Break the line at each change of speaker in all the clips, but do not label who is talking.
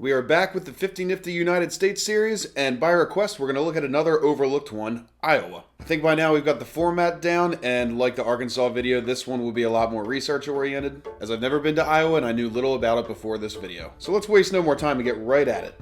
We are back with the 50 Nifty United States series, and by request, we're going to look at another overlooked one, Iowa. I think by now we've got the format down, and like the Arkansas video, this one will be a lot more research-oriented, as I've never been to Iowa and I knew little about it before this video. So let's waste no more time and get right at it.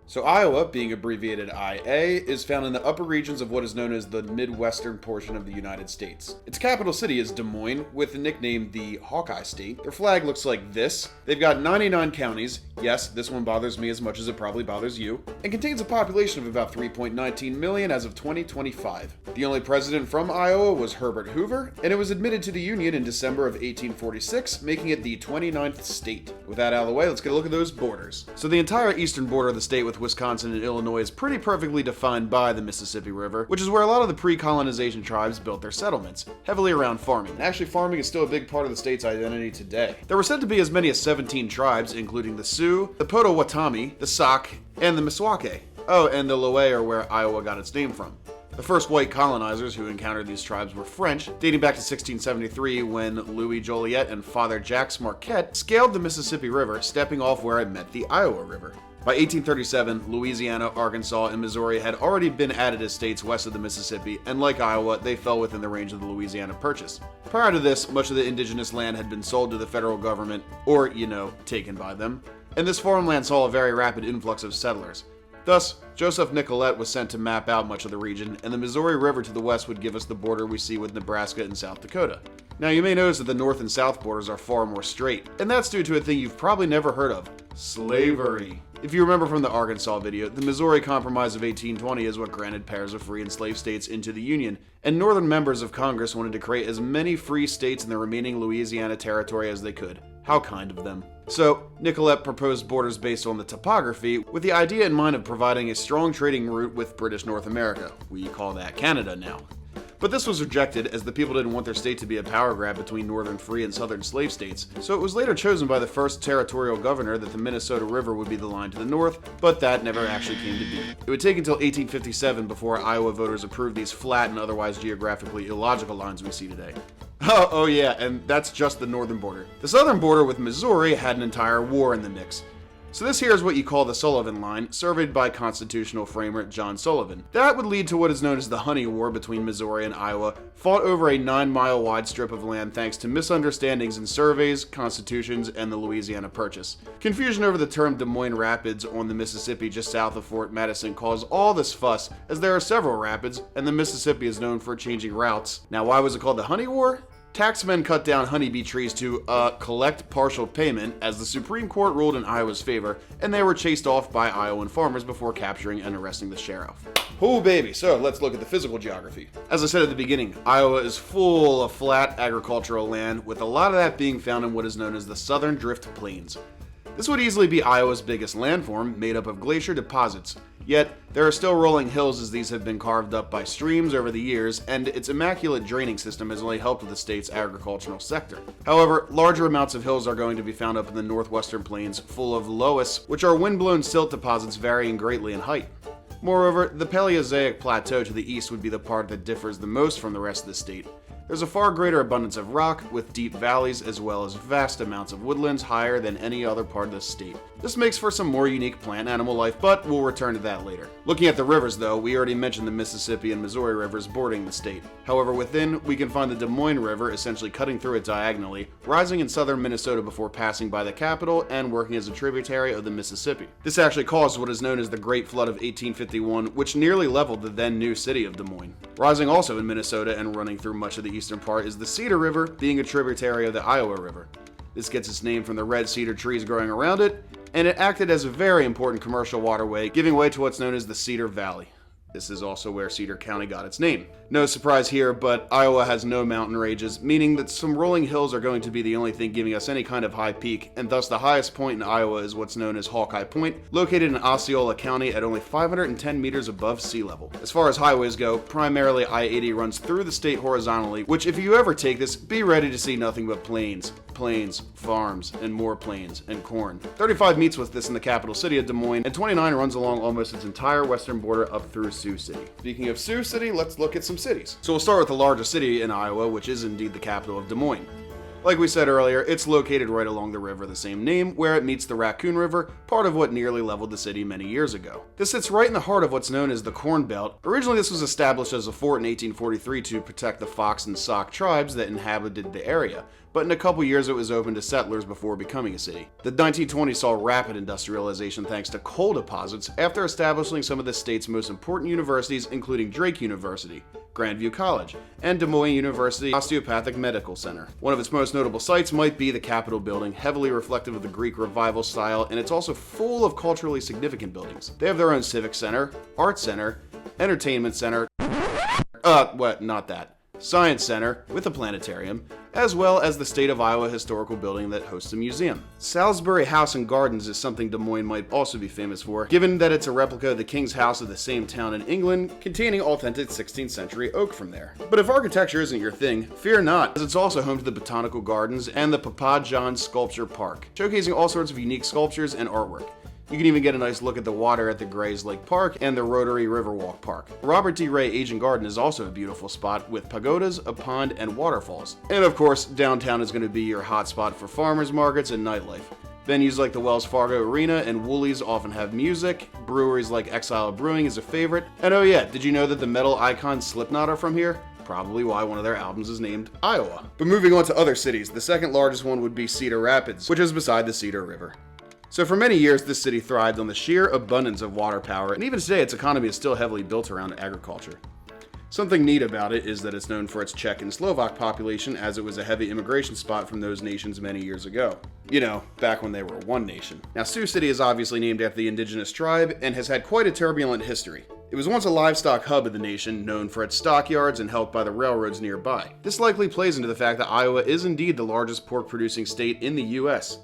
So Iowa, being abbreviated IA, is found in the upper regions of what is known as the Midwestern portion of the United States. Its capital city is Des Moines, with the nickname the Hawkeye State. Their flag looks like this. They've got 99 counties. Yes, this one bothers me as much as it probably bothers you. And contains a population of about 3.19 million as of 2025. The only president from Iowa was Herbert Hoover, and it was admitted to the Union in December of 1846, making it the 29th state. With that out of the way, let's get a look at those borders. So the entire eastern border of the state with Wisconsin and Illinois is pretty perfectly defined by the Mississippi River, which is where a lot of the pre-colonization tribes built their settlements, heavily around farming. And actually, farming is still a big part of the state's identity today. There were said to be as many as 17 tribes, including the Sioux, the Potawatomi, the Sauk, and the Meskwaki. Oh, and the Loe are where Iowa got its name from. The first white colonizers who encountered these tribes were French, dating back to 1673 when Louis Joliet and Father Jacques Marquette scaled the Mississippi River, stepping off where it met the Iowa River. By 1837, Louisiana, Arkansas, and Missouri had already been added as states west of the Mississippi, and like Iowa, they fell within the range of the Louisiana Purchase. Prior to this, much of the indigenous land had been sold to the federal government, or, taken by them, and this farmland saw a very rapid influx of settlers. Thus, Joseph Nicolet was sent to map out much of the region, and the Missouri River to the west would give us the border we see with Nebraska and South Dakota. Now, you may notice that the north and south borders are far more straight, and that's due to a thing you've probably never heard of: slavery. If you remember from the Arkansas video, the Missouri Compromise of 1820 is what granted pairs of free and slave states into the Union, and northern members of Congress wanted to create as many free states in the remaining Louisiana territory as they could. How kind of them. So, Nicolet proposed borders based on the topography, with the idea in mind of providing a strong trading route with British North America. We call that Canada now. But this was rejected, as the people didn't want their state to be a power grab between northern free and southern slave states, so it was later chosen by the first territorial governor that the Minnesota River would be the line to the north, but that never actually came to be. It would take until 1857 before Iowa voters approved these flat and otherwise geographically illogical lines we see today. Oh yeah, and that's just the northern border. The southern border with Missouri had an entire war in the mix. So this here is what you call the Sullivan Line, surveyed by constitutional framer John Sullivan. That would lead to what is known as the Honey War between Missouri and Iowa, fought over a 9-mile wide strip of land thanks to misunderstandings in surveys, constitutions, and the Louisiana Purchase. Confusion over the term Des Moines Rapids on the Mississippi just south of Fort Madison caused all this fuss, as there are several rapids, and the Mississippi is known for changing routes. Now, why was it called the Honey War? Taxmen cut down honeybee trees to collect partial payment, as the Supreme Court ruled in Iowa's favor, and they were chased off by Iowan farmers before capturing and arresting the sheriff. Oh baby, so let's look at the physical geography. As I said at the beginning, Iowa is full of flat agricultural land, with a lot of that being found in what is known as the Southern Drift Plains. This would easily be Iowa's biggest landform, made up of glacier deposits. Yet, there are still rolling hills, as these have been carved up by streams over the years, and its immaculate draining system has only helped with the state's agricultural sector. However, larger amounts of hills are going to be found up in the northwestern plains, full of loess, which are wind-blown silt deposits varying greatly in height. Moreover, the Paleozoic Plateau to the east would be the part that differs the most from the rest of the state. There's a far greater abundance of rock, with deep valleys, as well as vast amounts of woodlands higher than any other part of the state. This makes for some more unique plant animal life, but we'll return to that later. Looking at the rivers though, we already mentioned the Mississippi and Missouri rivers bordering the state. However, within, we can find the Des Moines River essentially cutting through it diagonally, rising in southern Minnesota before passing by the capital and working as a tributary of the Mississippi. This actually caused what is known as the Great Flood of 1851, which nearly leveled the then new city of Des Moines. Rising also in Minnesota and running through much of the eastern part is the Cedar River, being a tributary of the Iowa River. This gets its name from the red cedar trees growing around it, and it acted as a very important commercial waterway, giving way to what's known as the Cedar Valley. This is also where Cedar County got its name. No surprise here, but Iowa has no mountain ranges, meaning that some rolling hills are going to be the only thing giving us any kind of high peak, and thus the highest point in Iowa is what's known as Hawkeye Point, located in Osceola County at only 510 meters above sea level. As far as highways go, primarily I-80 runs through the state horizontally, which if you ever take this, be ready to see nothing but plains, farms, and more plains, and corn. 35 meets with this in the capital city of Des Moines, and 29 runs along almost its entire western border up through Sioux City. Speaking of Sioux City, let's look at some cities. So we'll start with the largest city in Iowa, which is indeed the capital of Des Moines. Like we said earlier, it's located right along the river of the same name, where it meets the Raccoon River, part of what nearly leveled the city many years ago. This sits right in the heart of what's known as the Corn Belt. Originally, this was established as a fort in 1843 to protect the Fox and Sauk tribes that inhabited the area, but in a couple years it was open to settlers before becoming a city. The 1920s saw rapid industrialization thanks to coal deposits after establishing some of the state's most important universities, including Drake University, Grandview College, and Des Moines University Osteopathic Medical Center. One of its most notable sites might be the Capitol building, heavily reflective of the Greek Revival style, and it's also full of culturally significant buildings. They have their own civic center, art center, entertainment center, Science Center with a planetarium, as well as the State of Iowa Historical Building that hosts a museum. Salisbury House and Gardens is something Des Moines might also be famous for, given that it's a replica of the King's House of the same town in England, containing authentic 16th century oak from there. But if architecture isn't your thing, fear not, as it's also home to the Botanical Gardens and the Papa John Sculpture Park, showcasing all sorts of unique sculptures and artwork. You can even get a nice look at the water at the Grays Lake Park and the Rotary Riverwalk Park. Robert D. Ray Aging Garden is also a beautiful spot with pagodas, a pond, and waterfalls. And of course, downtown is going to be your hotspot for farmers markets and nightlife. Venues like the Wells Fargo Arena and Woolies often have music. Breweries like Exile Brewing is a favorite. And oh yeah, did you know that the metal icon Slipknot are from here? Probably why one of their albums is named Iowa. But moving on to other cities, the second largest one would be Cedar Rapids, which is beside the Cedar River. So for many years, this city thrived on the sheer abundance of water power, and even today its economy is still heavily built around agriculture. Something neat about it is that it's known for its Czech and Slovak population, as it was a heavy immigration spot from those nations many years ago. You know, back when they were one nation. Now, Sioux City is obviously named after the indigenous tribe and has had quite a turbulent history. It was once a livestock hub of the nation, known for its stockyards and helped by the railroads nearby. This likely plays into the fact that Iowa is indeed the largest pork-producing state in the U.S.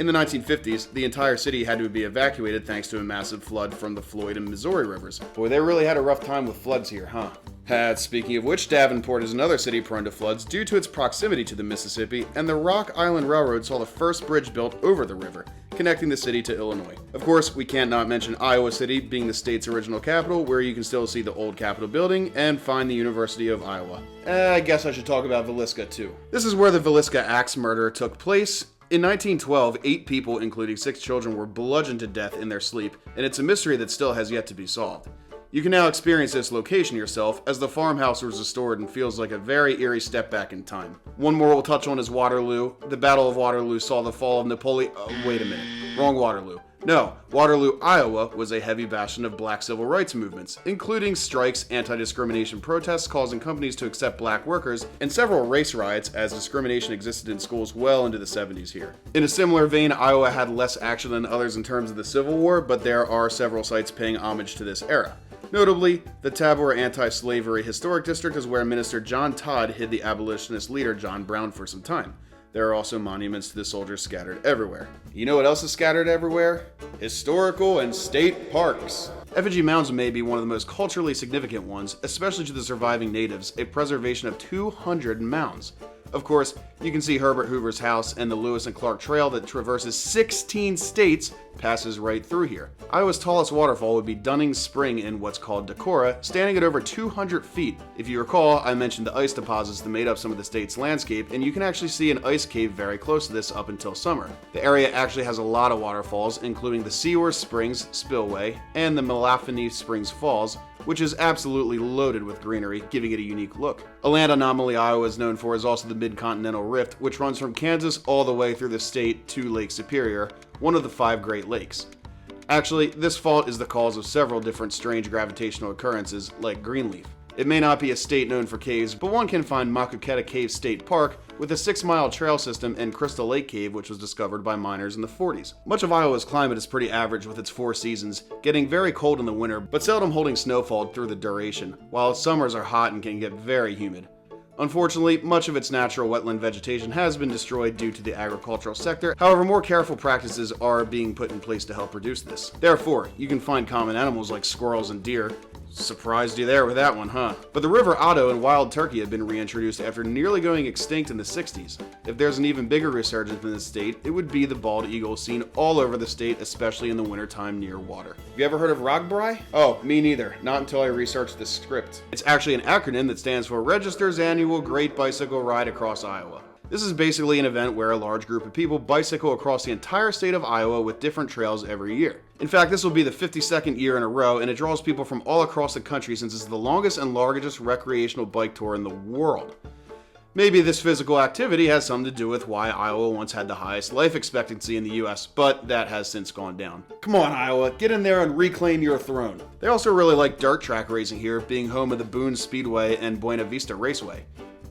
In the 1950s, the entire city had to be evacuated thanks to a massive flood from the Floyd and Missouri rivers. Boy, they really had a rough time with floods here, huh? Speaking of which, Davenport is another city prone to floods due to its proximity to the Mississippi, and the Rock Island Railroad saw the first bridge built over the river, connecting the city to Illinois. Of course, we can't not mention Iowa City being the state's original capital, where you can still see the old Capitol building and find the University of Iowa. I guess I should talk about Villisca too. This is where the Villisca Axe murder took place. In 1912, 8 people, including 6 children, were bludgeoned to death in their sleep, and it's a mystery that still has yet to be solved. You can now experience this location yourself, as the farmhouse was restored and feels like a very eerie step back in time. One more we'll touch on is Waterloo. The Battle of Waterloo saw the fall of Napoleon. Wait a minute. Wrong Waterloo. No, Waterloo, Iowa was a heavy bastion of black civil rights movements, including strikes, anti-discrimination protests causing companies to accept black workers, and several race riots as discrimination existed in schools well into the 70s here. In a similar vein, Iowa had less action than others in terms of the Civil War, but there are several sites paying homage to this era. Notably, the Tabor Anti-Slavery Historic District is where Minister John Todd hid the abolitionist leader John Brown for some time. There are also monuments to the soldiers scattered everywhere. You know what else is scattered everywhere? Historical and state parks. Effigy Mounds may be one of the most culturally significant ones, especially to the surviving natives, a preservation of 200 mounds. Of course, you can see Herbert Hoover's house, and the Lewis and Clark Trail that traverses 16 states passes right through here. Iowa's tallest waterfall would be Dunning Spring in what's called Decorah, standing at over 200 feet. If you recall, I mentioned the ice deposits that made up some of the state's landscape, and you can actually see an ice cave very close to this up until summer. The area actually has a lot of waterfalls, including the Seaward Springs Spillway and the Malafini Springs Falls, which is absolutely loaded with greenery, giving it a unique look. A land anomaly Iowa is known for is also the Mid-Continental Rift, which runs from Kansas all the way through the state to Lake Superior, one of the 5 Great Lakes. Actually, this fault is the cause of several different strange gravitational occurrences, like Greenleaf. It may not be a state known for caves, but one can find Maquoketa Cave State Park with a 6-mile trail system and Crystal Lake Cave, which was discovered by miners in the 40s. Much of Iowa's climate is pretty average with its 4 seasons, getting very cold in the winter, but seldom holding snowfall through the duration, while its summers are hot and can get very humid. Unfortunately, much of its natural wetland vegetation has been destroyed due to the agricultural sector. However, more careful practices are being put in place to help reduce this. Therefore, you can find common animals like squirrels and deer. Surprised you there with that one, huh? But the river Otto and wild turkey have been reintroduced after nearly going extinct in the 60s. If there's an even bigger resurgence in the state, it would be the bald eagle seen all over the state, especially in the wintertime near water. Have you ever heard of Rogbrai? Oh, me neither. Not until I researched this script. It's actually an acronym that stands for Register's Annual Great Bicycle Ride Across Iowa. This is basically an event where a large group of people bicycle across the entire state of Iowa with different trails every year. In fact, this will be the 52nd year in a row, and it draws people from all across the country since it's the longest and largest recreational bike tour in the world. Maybe this physical activity has something to do with why Iowa once had the highest life expectancy in the US, but that has since gone down. Come on, Iowa, get in there and reclaim your throne. They also really like dirt track racing here, being home of the Boone Speedway and Buena Vista Raceway.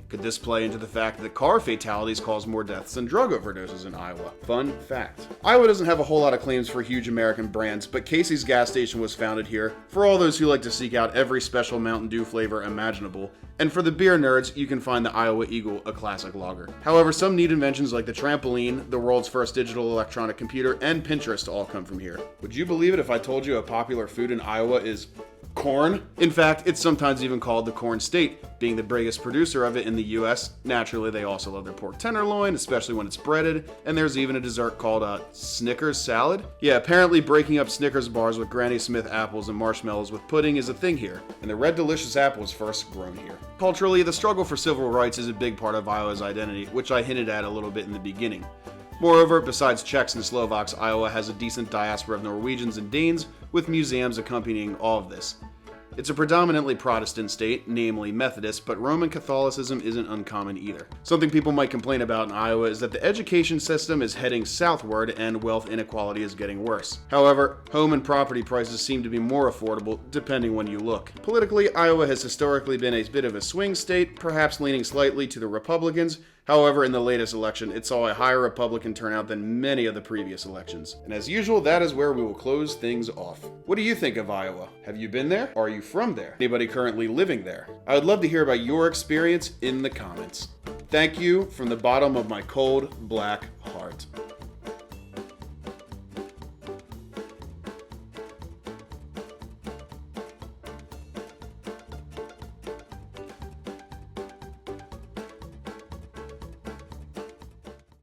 Could this play into the fact that car fatalities cause more deaths than drug overdoses in Iowa? Fun fact. Iowa doesn't have a whole lot of claims for huge American brands, but Casey's gas station was founded here for all those who like to seek out every special Mountain Dew flavor imaginable. And for the beer nerds, you can find the Iowa Eagle, a classic lager. However, some neat inventions like the trampoline, the world's first digital electronic computer, and Pinterest all come from here. Would you believe it if I told you a popular food in Iowa is corn? In fact, it's sometimes even called the Corn State, being the biggest producer of it in the US. Naturally, they also love their pork tenderloin, especially when it's breaded, and there's even a dessert called a Snickers salad. Yeah, apparently breaking up Snickers bars with Granny Smith apples and marshmallows with pudding is a thing here, and the red delicious apple was first grown here. Culturally, the struggle for civil rights is a big part of Iowa's identity, which I hinted at a little bit in the beginning. Moreover, besides Czechs and Slovaks, Iowa has a decent diaspora of Norwegians and Danes, with museums accompanying all of this. It's a predominantly Protestant state, namely Methodist, but Roman Catholicism isn't uncommon either. Something people might complain about in Iowa is that the education system is heading southward and wealth inequality is getting worse. However, home and property prices seem to be more affordable depending when you look. Politically, Iowa has historically been a bit of a swing state, perhaps leaning slightly to the Republicans. However, in the latest election, it saw a higher Republican turnout than many of the previous elections. And as usual, that is where we will close things off. What do you think of Iowa? Have you been there? Or are you from there? Anybody currently living there? I would love to hear about your experience in the comments. Thank you from the bottom of my cold, black heart.